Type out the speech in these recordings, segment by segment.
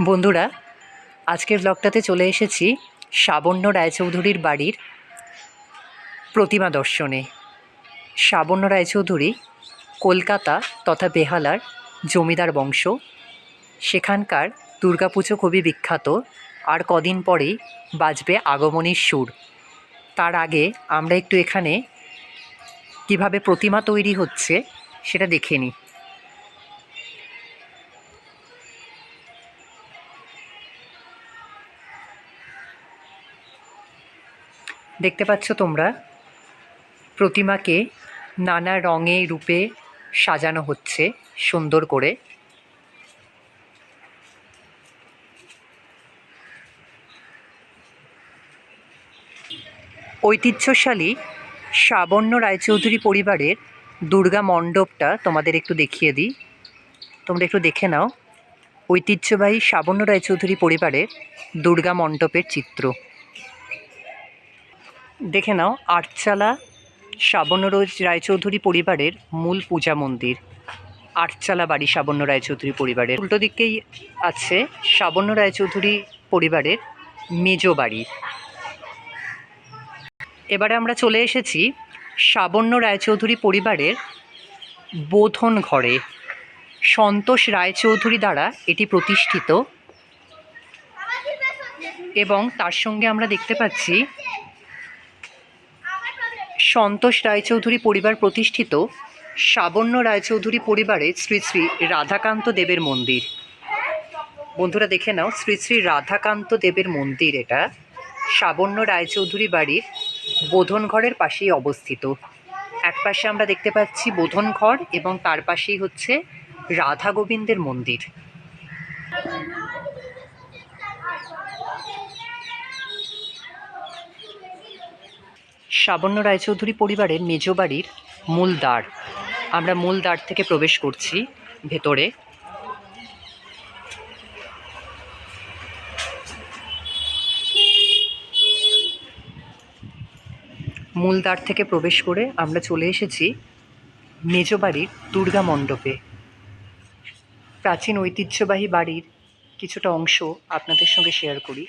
বন্ধুরা, আজকের ব্লগটাতে চলে এসেছি সাবণ্য রায়চৌধুরীর বাড়ির প্রতিমা দর্শনে। সাবণ্য রায়চৌধুরী কলকাতা তথা বেহালার জমিদার বংশ। সেখানকার দুর্গাপুজো খুবই বিখ্যাত। আর কদিন পরেই বাজবে আগমনীর সুর। তার আগে আমরা একটু এখানে কিভাবে প্রতিমা তৈরি হচ্ছে সেটা দেখে নিই। দেখতে পাচ্ছ তোমরা, প্রতিমাকে নানা রঙে রূপে সাজানো হচ্ছে সুন্দর করে। ঐতিহ্যশালী সাবণ্য রায়চৌধুরী পরিবারের দুর্গা মণ্ডপটা তোমাদের একটু দেখিয়ে দিই, তোমরা একটু দেখে নাও। ঐতিহ্যবাহী সাবণ্য রায়চৌধুরী পরিবারের দুর্গা মণ্ডপের চিত্র দেখে নাও। আটচালা সাবণ্য রায়চৌধুরী পরিবারের মূল পূজা মন্দির। আটচালা বাড়ি সাবণ্য রায়চৌধুরী পরিবারের। উল্টো দিকেই আছে সাবণ্য রায়চৌধুরী পরিবারের মেজ বাড়ি। এবারে আমরা চলে এসেছি সাবণ্য রায়চৌধুরী পরিবারের বোধন ঘরে। সন্তোষ রায়চৌধুরী দ্বারা এটি প্রতিষ্ঠিত এবং তার সঙ্গে আমরা দেখতে পাচ্ছি সন্তোষ রায়চৌধুরী পরিবার প্রতিষ্ঠিত সাবণ্য রায়চৌধুরী পরিবারের শ্রী শ্রী রাধাকান্ত দেবের মন্দির। বন্ধুরা দেখে নাও, শ্রী শ্রী রাধাকান্ত দেবের মন্দির। এটা সাবণ্য রায়চৌধুরী বাড়ির বোধন ঘরের পাশেই অবস্থিত। এক পাশে আমরা দেখতে পাচ্ছি বোধন ঘর এবং তার পাশেই হচ্ছে রাধা গোবিন্দের মন্দির। সাবণ্য রায়চৌধুরী পরিবারের মেজ বাড়ির মূল দ্বার। আমরা মূল দ্বার থেকে প্রবেশ করছি ভেতরে। মূল দ্বার থেকে প্রবেশ করে আমরা চলে এসেছি মেজ বাড়ির দুর্গা মণ্ডপে। প্রাচীন ঐতিহ্যবাহী বাড়ির কিছুটা অংশ আপনাদের সঙ্গে শেয়ার করি।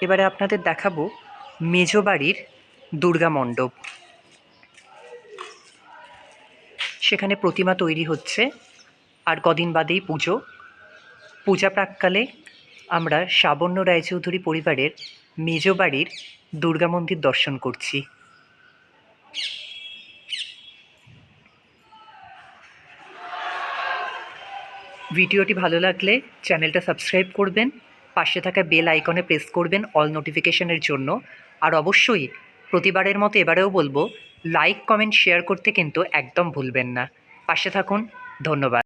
এবারে আপনাদের দেখাবো মেজ বাড়ির দুর্গা মণ্ডপ। সেখানে প্রতিমা তৈরি হচ্ছে, আর কদিন বাদেই পুজো। পূজা প্রাক্কালে আমরা সাবণ্য রায়চৌধুরী পরিবারের মেজ বাড়ির দুর্গা মন্দির দর্শন করছি। ভিডিওটি ভালো লাগলে চ্যানেলটা সাবস্ক্রাইব করবেন, পাশে থাকা বেল আইকনে প্রেস করবেন অল নোটিফিকেশনের জন্য। আর অবশ্যই প্রতিবারের মতো এবারেও বলবো, লাইক কমেন্ট শেয়ার করতে কিন্তু একদম ভুলবেন না। পাশে থাকুন। ধন্যবাদ।